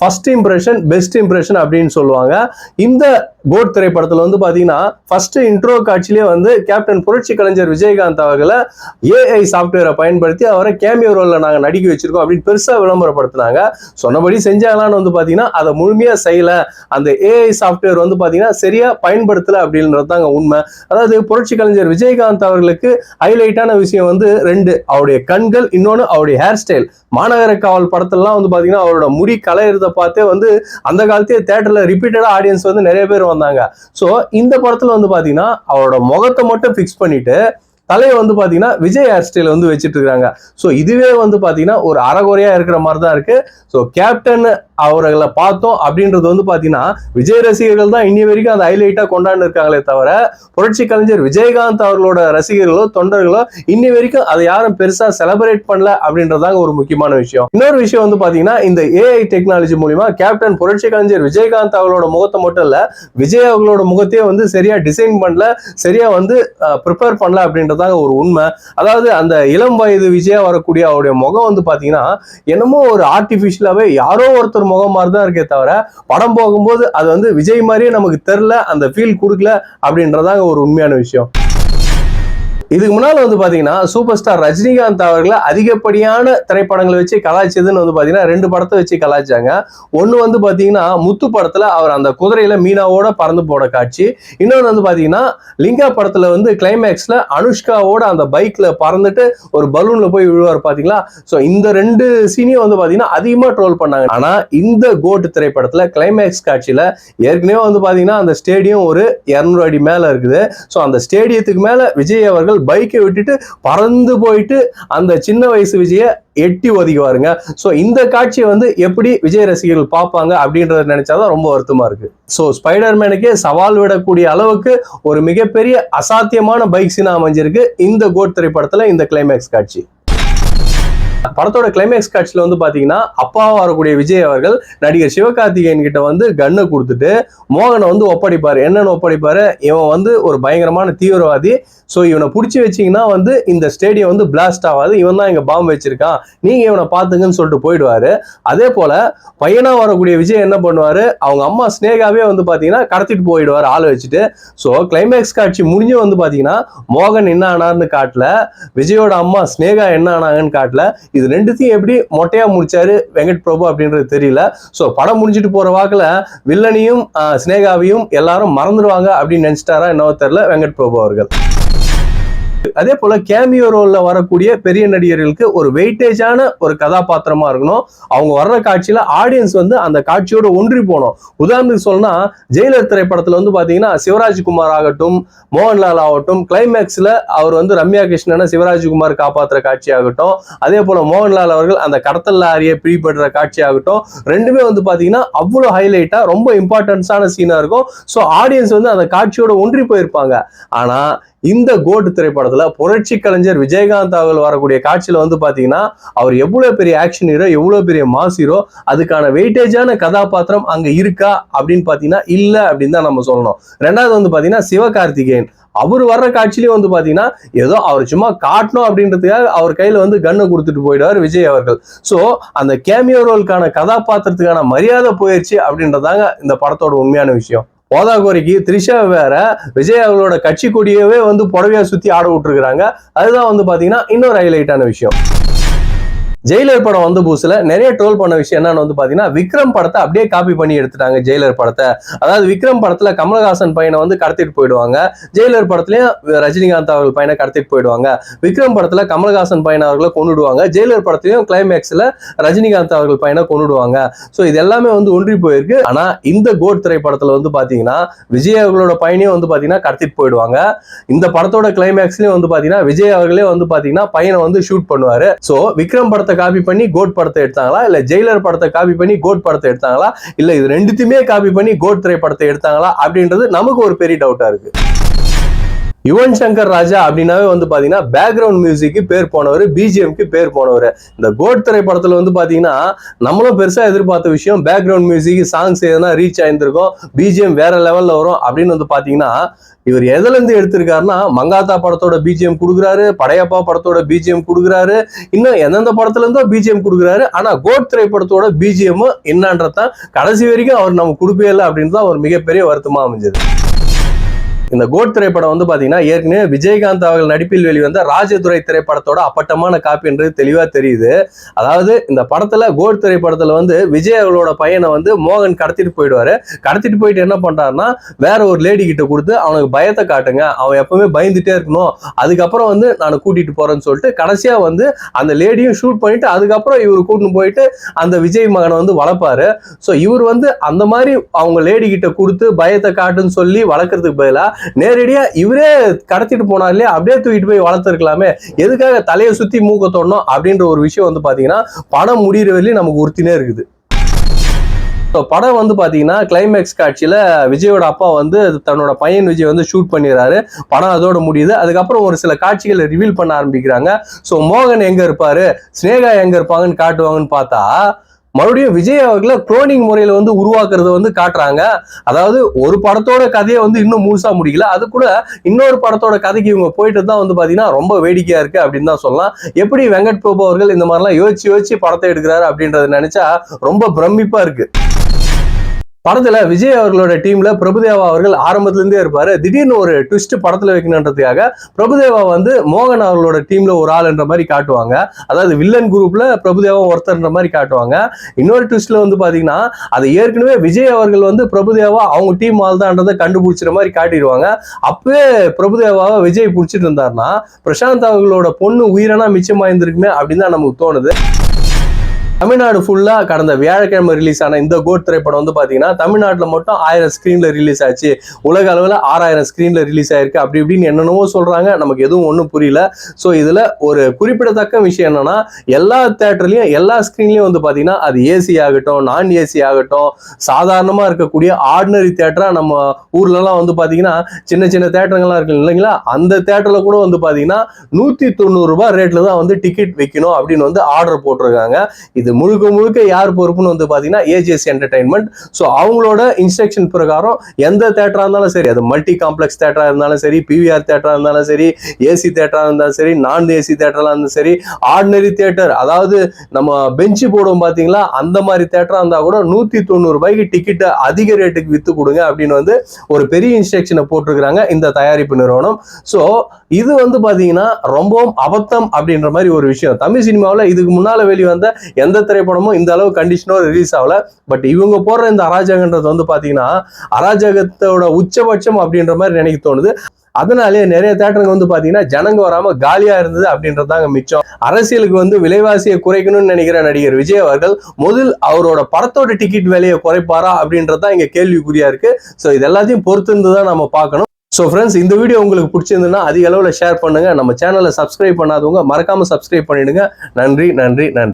First impression best impression அப்படின்னு சொல்லுவாங்க. இந்த கோட் திரைப்படத்துல வந்து பாத்தீங்கன்னா ஃபர்ஸ்ட் இன்ட்ரோ காட்சியிலே வந்து கேப்டன் புரட்சி கலைஞர் விஜயகாந்த் அவர்களை ஏஐ சாஃப்ட்வேரை பயன்படுத்தி அவரை கேமியோ ரோல்ல நாங்க நடிக்க வச்சிருக்கோம் அப்படின்னு பெருசா விளம்பரப்படுத்தினாங்க. சொன்னபடி செஞ்சாங்களான்னு வந்து பாத்தீங்கன்னா அதை முழுமையா செய்யல, அந்த ஏஐ சாஃப்ட்வேர் வந்து பாத்தீங்கன்னா சரியா பயன்படுத்தல அப்படின்றது தாங்க உண்மை. அதாவது புரட்சி கலைஞர் விஜயகாந்த் அவர்களுக்கு ஹைலைட்டான விஷயம் வந்து ரெண்டு, அவருடைய கண்கள், இன்னொன்னு அவருடைய ஹேர் ஸ்டைல். மாநகர காவல் படத்திலாம் வந்து பாத்தீங்கன்னா அவரோட முடி கலையிறத பார்த்தே வந்து அந்த காலத்தையே தியேட்டர்ல ரிப்பீட்டடா ஆடியன்ஸ் வந்து நிறைய பேர் வந்தாங்க. சோ இந்த படத்துல வந்து பாத்தீங்கன்னா அவரோட முகத்தை மட்டும் பிக்ஸ் பண்ணிட்டு தலையை வந்து பாத்தீங்கன்னா விஜய் ஹேர் ஸ்டைல் வந்து வச்சிட்டு இருக்காங்க. ஸோ இதுவே வந்து பாத்தீங்கன்னா ஒரு அறகுறையா இருக்கிற மாதிரி தான் இருக்கு. ஸோ கேப்டன் அவர்களை பார்த்தோம் அப்படின்றது வந்து பாத்தீங்கன்னா விஜய் ரசிகர்கள் தான் இன்னி வரைக்கும் அந்த ஹைலைட்டா கொண்டாண்டு இருக்காங்களே தவிர புரட்சி கலைஞர் விஜயகாந்த் அவர்களோட ரசிகர்களோ தொண்டர்களோ இன்னி வரைக்கும் அதை யாரும் பெருசா செலிப்ரேட் பண்ணல அப்படின்றதாங்க ஒரு முக்கியமான விஷயம். இன்னொரு விஷயம் வந்து பாத்தீங்கன்னா இந்த ஏஐ டெக்னாலஜி மூலியமா கேப்டன் புரட்சி கலைஞர் விஜயகாந்த் அவர்களோட முகத்தை மட்டும் இல்ல, விஜய் அவர்களோட முகத்தையே வந்து சரியா டிசைன் பண்ணல, சரியா வந்து ப்ரிப்பேர் பண்ணல அப்படின்றது ஒரு உண்மை. அதாவது அந்த இளம் வயது விஜயா வரக்கூடிய அவருடைய முகம் வந்து பாத்தீங்கன்னா என்னமோ ஒரு ஆர்டிபிஷியலாவே யாரோ ஒருத்தர் முகம் மாதிரி தான் இருக்கே தவிர படம் போகும்போது அது வந்து விஜய் மாதிரியே நமக்கு தெரியல, அந்த ஃபீல் கொடுக்கல அப்படின்றதாங்க ஒரு உண்மையான விஷயம். இதுக்கு முன்னால வந்து பாத்தீங்கன்னா சூப்பர் ஸ்டார் ரஜினிகாந்த் அவர்களை அதிகப்படியான திரைப்படங்களை வச்சு கலாய்ச்சதுன்னு வந்து பாத்தீங்கன்னா ரெண்டு படத்தை வச்சு கலாய்ச்சாங்க. ஒண்ணு வந்து பாத்தீங்கன்னா முத்து படத்துல அவர் அந்த குதிரையில மீனாவோட பறந்து போட காட்சி, இன்னொன்று வந்து பாத்தீங்கன்னா லிங்கா படத்துல வந்து கிளைமேக்ஸ்ல அனுஷ்காவோட அந்த பைக்ல பறந்துட்டு ஒரு பலூன்ல போய் விழுவார் பாத்தீங்களா. சோ இந்த ரெண்டு சீனையும் வந்து பாத்தீங்கன்னா அதிகமா ட்ரோல் பண்ணாங்க. ஆனா இந்த கோட் திரைப்படத்துல கிளைமேக்ஸ் காட்சியில ஏற்கனவே வந்து பாத்தீங்கன்னா அந்த ஸ்டேடியம் ஒரு 200 அடி மேல இருக்குது. சோ அந்த ஸ்டேடியத்துக்கு மேல விஜய் அவர்கள் பைக்கை விட்டுட்டு பறந்து போயிட்டு அந்த சின்ன வயசு விஜய எட்டி ஒதுக்குவாருங்க. சோ இந்த காட்சியை வந்து எப்படி விஜய் ரசிகர்கள் பார்ப்பாங்க அப்படின்றத நினைச்சாதான் ரொம்ப வருத்தமா இருக்கு. சோ ஸ்பைடர்மேனுக்கே சவால் விடக்கூடிய அளவுக்கு ஒரு மிகப்பெரிய அசாத்தியமான பைக் சீனா அமைஞ்சிருக்கு இந்த கோட் திரைப்படத்துல இந்த கிளைமேக்ஸ் காட்சி. படத்தோட கிளைமேக்ஸ் காட்சியில வந்து பாத்தீங்கன்னா அப்பாவா வரக்கூடிய விஜய் அவர்கள் நடிகர் சிவகார்த்திகேயன் கிட்ட வந்து கன்னை கொடுத்துட்டு மோகனை வந்து ஒப்படைப்பாரு. என்னன்னு ஒப்படைப்பாரு, இவன் வந்து ஒரு பயங்கரமான தீவிரவாதி, சோ இவனை பிடிச்சி வச்சீங்கன்னா வந்து இந்த ஸ்டேடியம் வந்து பிளாஸ்ட் ஆகாது, இவன் தான் இங்க பாம்பு வச்சிருக்கான், நீங்க இவனை பாத்துங்கன்னு சொல்லிட்டு போயிடுவாரு. அதே போல பையனா வரக்கூடிய விஜய் என்ன பண்ணுவாரு, அவங்க அம்மா ஸ்னேகாவே வந்து பாத்தீங்கன்னா கடத்திட்டு போயிடுவாரு ஆள் வச்சுட்டு. சோ கிளைமேக்ஸ் காட்சி முடிஞ்சு வந்து பாத்தீங்கன்னா மோகன் என்ன ஆனார்னு காட்டல, விஜயோட அம்மா ஸ்னேகா என்ன ஆனாங்கன்னு காட்டல. இது ரெண்டுத்தையும் எப்படி மொட்டையா முடிச்சாரு வெங்கட் பிரபு அப்படின்றது தெரியல. சோ படம் முடிஞ்சிட்டு போற வாக்குல வில்லனையும் ஸ்னேகாவையும் எல்லாரும் மறந்துடுவாங்க அப்படின்னு நினைச்சிட்டாரா என்னவோ தெரியல வெங்கட் பிரபு அவர்கள். அதே போல கேமியோ ரோல்ல வரக்கூடிய பெரிய நடிகர்களுக்கு ஒரு வெயிட்டேஜான ஒரு கதாபாத்திரமா இருக்கணும். அவங்க வர்ற காட்சியில ஆடியன்ஸ் வந்து அந்த காட்சியோட ஒன்றி போனோம். உதாரணத்துக்கு சொல்லணும்னா ஜெயிலர் திரைப்படத்துல வந்து பாத்தீங்கன்னா சிவராஜ்குமார் ஆகட்டும், மோகன்லால் ஆகட்டும், கிளைமேக்ஸ்ல அவர் வந்து ரம்யா கிருஷ்ணனை சிவராஜ்குமார் காப்பாற்றுற காட்சி ஆகட்டும், அதே போல மோகன்லால் அவர்கள் அந்த கடத்தல் லாரியை பிடிபடுற காட்சி ஆகட்டும், ரெண்டுமே வந்து பாத்தீங்கன்னா அவ்வளவு ஹைலைட்டா ரொம்ப இம்பார்ட்டன்ஸான சீனா இருக்கும். ஸோ ஆடியன்ஸ் வந்து அந்த காட்சியோட ஒன்றி போயிருப்பாங்க. ஆனா இந்த கோட் திரைப்படத்துல புரட்சி கலைஞர் விஜயகாந்த் அவர்கள் வரக்கூடிய காட்சியில வந்து பாத்தீங்கன்னா அவர் எவ்வளவு பெரிய ஆக்ஷன் ஹீரோ, எவ்வளவு பெரிய மாஸ் ஹீரோ, அதுக்கான வெயிட்டேஜான கதாபாத்திரம் அங்க இருக்கா அப்படின்னு பாத்தீங்கன்னா இல்ல அப்படின்னு தான் நம்ம சொல்லணும். ரெண்டாவது வந்து பாத்தீங்கன்னா சிவகார்த்திகேயன் அவர் வர்ற காட்சியிலேயே வந்து பாத்தீங்கன்னா ஏதோ அவர் சும்மா காட்டணும் அப்படின்றதுக்காக அவர் கையில வந்து கன்னை கொடுத்துட்டு போயிடுவார் விஜய் அவர்கள். சோ அந்த கேமியோ ரோலுக்கான கதாபாத்திரத்துக்கான மரியாதை போயிடுச்சு அப்படின்றதாங்க இந்த படத்தோட உண்மையான விஷயம். போதாகோரிக்கு த்ரிஷா வேற விஜய் அவர்களோட கட்சி கொடியவே வந்து புடவையா சுத்தி ஆட விட்டுருக்காங்க. அதுதான் வந்து பாத்தீங்கன்னா இன்னொரு ஹைலைட்டான விஷயம். ஜெயிலர் படம் வந்து புதுசுல நிறைய ட்ரோல் பண்ண விஷயம் என்னன்னு வந்து பாத்தீங்கன்னா விக்ரம் படத்தை அப்படியே காப்பி பண்ணி எடுத்துட்டாங்க ஜெயிலர் படத்தை. அதாவது விக்ரம் படத்துல கமலஹாசன் பையனை வந்து கடத்திட்டு போயிடுவாங்க, ஜெயிலர் படத்துலயும் ரஜினிகாந்த் அவர்கள் பையனை கடத்திட்டு போயிடுவாங்க. விக்ரம் படத்துல கமலஹாசன் பையனை அவர்களை கொண்டுடுவாங்க, ஜெயிலர் படத்துலயும் கிளைமேக்ஸ்ல ரஜினிகாந்த் அவர்கள் பையனை கொண்டுடுவாங்க. சோ இது எல்லாமே வந்து ஒன்றி போயிருக்கு. ஆனா இந்த கோட் திரைப்படத்துல வந்து பாத்தீங்கன்னா விஜய் அவர்களோட பையனையும் வந்து பாத்தீங்கன்னா கடத்திட்டு போயிடுவாங்க. இந்த படத்தோட கிளைமேக்ஸ்லயும் வந்து பாத்தீங்கன்னா விஜய் அவர்களே வந்து பாத்தீங்கன்னா பையனை வந்து ஷூட் பண்ணுவாரு. சோ விக்ரம் படத்தை காப்பி பண்ணி கோட் படத்தை எடுத்தாங்களா, இல்ல ஜெயிலர் படத்தை காப்பி பண்ணி கோட் படத்தை எடுத்தாங்களா, இல்ல இது ரெண்டுத்தையுமே காப்பி பண்ணி கோட் திரைப்படத்தை எடுத்தாங்களா அப்படின்றது நமக்கு ஒரு பெரிய டவுட்டா இருக்கு. யுவன் சங்கர் ராஜா அப்படின்னாவே வந்து பாத்தீங்கன்னா பேக்ரவுண்ட் மியூசிக்கு பேர் போனவர், பிஜிஎம்க்கு பேர் போனவர். இந்த கோட் திரைப்படத்துல வந்து பாத்தீங்கன்னா நம்மளும் பெருசா எதிர்பார்த்த விஷயம் பேக்ரவுண்ட் மியூசிக் சாங்ஸ் எதனா ரீச் ஆயிருந்திருக்கும், பிஜிஎம் வேற லெவல்ல வரும் அப்படின்னு வந்து பாத்தீங்கன்னா இவர் எதுல இருந்து எடுத்திருக்காருன்னா மங்காத்தா படத்தோட பிஜிஎம் கொடுக்குறாரு, படையப்பா படத்தோட பிஜிஎம் கொடுக்குறாரு, இன்னும் எந்தெந்த படத்துல இருந்தோ பிஜிஎம் கொடுக்குறாரு. ஆனா கோட் திரைப்படத்தோட பிஜிஎம் என்னன்றதான் கடைசி வரைக்கும் அவர் நம்ம கொடுக்கவே இல்லை அப்படின்னு தான் ஒரு மிகப்பெரிய வருத்தமா அமைஞ்சது. இந்த கோட் திரைப்படம் வந்து பாத்தீங்கன்னா ஏற்கனவே விஜயகாந்த் அவர்கள் நடிப்பில் வெளிவந்த ராஜதுரை திரைப்படத்தோட அப்பட்டமான காப்பி என்றது தெளிவா தெரியுது. அதாவது இந்த படத்துல கோட் திரைப்படத்துல வந்து விஜய் அவர்களோட பையனை வந்து மோகன் கடத்திட்டு போயிடுவாரு. கடத்திட்டு போயிட்டு என்ன பண்றாருன்னா வேற ஒரு லேடி கிட்ட கொடுத்து அவனுக்கு பயத்தை காட்டுங்க, அவன் எப்பவுமே பயந்துட்டே இருக்கணும், அதுக்கப்புறம் வந்து நான் கூட்டிட்டு போறேன்னு சொல்லிட்டு கடைசியா வந்து அந்த லேடியும் ஷூட் பண்ணிட்டு அதுக்கப்புறம் இவர் கூட்டிட்டு போயிட்டு அந்த விஜய் மகனை வந்து வளர்ப்பாரு. ஸோ இவர் வந்து அந்த மாதிரி அவங்க லேடி கிட்ட கொடுத்து பயத்தை காட்டுன்னு சொல்லி வளர்க்கறதுக்கு பதிலா நேரடியா இவரே கடத்திட்டு போனா இல்லையா, அப்படியே தூக்கிட்டு போய் வளர்த்துருக்கலாமே, எதுக்காக தலையை சுத்தி மூக்க தோணும் அப்படின்ற ஒரு விஷயம் வந்து பாத்தீங்கன்னா படம் முடிகிற வரையும் நமக்கு உறுத்தினே இருக்குது. படம் வந்து பாத்தீங்கன்னா கிளைமேக்ஸ் காட்சியில விஜயோட அப்பா வந்து தன்னோட பையன் விஜய் வந்து ஷூட் பண்ணிடுறாரு. படம் அதோட முடியுது. அதுக்கப்புறம் ஒரு சில காட்சிகளை ரிவீல் பண்ண ஆரம்பிக்கிறாங்க. ஸோ மோகன் எங்க இருப்பாரு, ஸ்னேகா எங்க இருப்பாங்கன்னு காட்டுவாங்கன்னு பார்த்தா மறுபடியும் விஜய் அவர்களை குளோனிங் முறையில வந்து உருவாக்குறத வந்து காட்டுறாங்க. அதாவது ஒரு படத்தோட கதையை வந்து இன்னும் முழுசா முடிக்கல, அது கூட இன்னொரு படத்தோட கதைக்கு இவங்க போயிட்டு தான் வந்து பாத்தீங்கன்னா ரொம்ப வேடிக்கையா இருக்கு அப்படின்னு தான் சொல்லலாம். எப்படி வெங்கட் பிரபு அவர்கள் இந்த மாதிரிலாம் யோசிச்சு படத்தை எடுக்கிறாரு அப்படின்றத நினைச்சா ரொம்ப பிரமிப்பா இருக்கு. படத்துல விஜய் அவர்களோட டீம்ல பிரபுதேவா அவர்கள் ஆரம்பத்துல இருந்தே இருப்பாரு. திடீர்னு ஒரு ட்விஸ்ட் படத்துல வைக்கணுன்றதுக்காக பிரபுதேவா வந்து மோகன் அவர்களோட டீம்ல ஒரு ஆள் என்ற மாதிரி காட்டுவாங்க. அதாவது வில்லன் குரூப்ல பிரபுதேவா ஒருத்தர்ன்ற மாதிரி காட்டுவாங்க. இன்னொரு ட்விஸ்ட்ல வந்து பாத்தீங்கன்னா அது ஏற்கனவே விஜய் அவர்கள் வந்து பிரபுதேவா அவங்க டீம் ஆள் தான்றதை கண்டுபிடிச்சிற மாதிரி காட்டிடுவாங்க. அப்பவே பிரபுதேவாவை விஜய் பிடிச்சிட்டு இருந்தாருன்னா பிரசாந்த் அவர்களோட பொண்ணு உயிரானா மிச்சமா இருந்திருக்குமே அப்படின்னு தான் நமக்கு தோணுது. தமிழ்நாடு ஃபுல்லா கடந்த வியாழக்கிழமை ரிலீஸ் ஆன இந்த கோட் திரைப்படம் வந்து பாத்தீங்கன்னா தமிழ்நாட்டுல மட்டும் 1000 ஸ்கிரீன்ல ரிலீஸ் ஆச்சு, உலக அளவுல 6000 ஸ்கிரீன்ல ரிலீஸ் ஆயிருக்கு, அப்படி இப்படின்னு என்னென்னவோ சொல்றாங்க, நமக்கு எதுவும் ஒன்றும் புரியல. ஸோ இதுல ஒரு குறிப்பிடத்தக்க விஷயம் என்னன்னா எல்லா தேட்டர்லயும் எல்லா ஸ்கிரீன்லயும் வந்து பாத்தீங்கன்னா அது ஏசி ஆகட்டும் நான் ஏசி ஆகட்டும் சாதாரணமா இருக்கக்கூடிய ஆர்டினரி தேட்டரா நம்ம ஊர்ல எல்லாம் வந்து பாத்தீங்கன்னா சின்ன சின்ன தேட்டருங்கள்லாம் இருக்கு இல்லைங்களா, அந்த தேட்டர்ல கூட வந்து பாத்தீங்கன்னா 190 ரூபாய் ரேட்ல தான் வந்து டிக்கெட் வைக்கணும் அப்படின்னு வந்து ஆர்டர் போட்டிருக்காங்க. இது முழுக்க முழுக்க யார் பொறுப்புன்னு வந்து பாத்தீங்கன்னா ஏஜிஎஸ் என்டர்டைன்மெண்ட். ஸோ அவங்களோட இன்ஸ்ட்ரக்ஷன் பிரகாரம் எந்த தேட்டரா இருந்தாலும் சரி, அது மல்டி காம்ப்ளெக்ஸ் தேட்டரா இருந்தாலும் சரி, பிவிஆர் தேட்டரா இருந்தாலும் சரி, ஏசி தேட்டரா இருந்தாலும் சரி, நான் ஏசி தேட்டரா இருந்தாலும் சரி, ஆர்டினரி தேட்டர் அதாவது நம்ம பெஞ்சு போடுவோம் பாத்தீங்களா அந்த மாதிரி தேட்டரா இருந்தா கூட 190 ரூபாய்க்கு டிக்கெட் அதிக ரேட்டுக்கு வித்து கொடுங்க அப்படின்னு வந்து ஒரு பெரிய இன்ஸ்ட்ரக்ஷனை போட்டிருக்கிறாங்க இந்த தயாரிப்பு நிறுவனம். ஸோ இது வந்து பாத்தீங்கன்னா ரொம்பவும் அபத்தம் அப்படின்ற மாதிரி ஒரு விஷயம். தமிழ் சினிமாவில் இதுக்கு முன்னால வெளிவந்த எந்த திரைப்படமும் இந்த அளவு கண்டிஷனோ ரிலீஸ் ஆகல. பட் இவங்க போடுற இந்த அராஜகன்றது வந்து பாத்தீங்கன்னா அராஜகத்தோட உச்சபட்சம் அப்படின்ற மாதிரி நினைக்க தோணுது. அதனாலே நிறைய தேட்டருங்க வந்து பாத்தீங்கன்னா ஜனங்க வராம காலியா இருந்தது அப்படின்றதாங்க மிச்சம். அரசியலுக்கு வந்து விலைவாசியை குறைக்கணும்னு நினைக்கிற நடிகர் விஜய் அவர்கள் முதல் அவரோட படத்தோட டிக்கெட் விலையை குறைப்பாரா அப்படின்றதான் இங்க கேள்விக்குறியா இருக்கு. ஸோ இது எல்லாத்தையும் பொறுத்து இருந்துதான் நம்ம பார்க்கணும். ஸோ ஃப்ரெண்ட்ஸ், இந்த வீடியோ உங்களுக்கு பிடிச்சிருந்ததுன்னா அதிக அளவில் ஷேர் பண்ணுங்க. நம்ம சேனலை சப்ஸ்கிரைப் பண்ணாதவங்க மறக்காம சப்ஸ்கிரைப் பண்ணிடுங்க. நன்றி நன்றி நன்றி.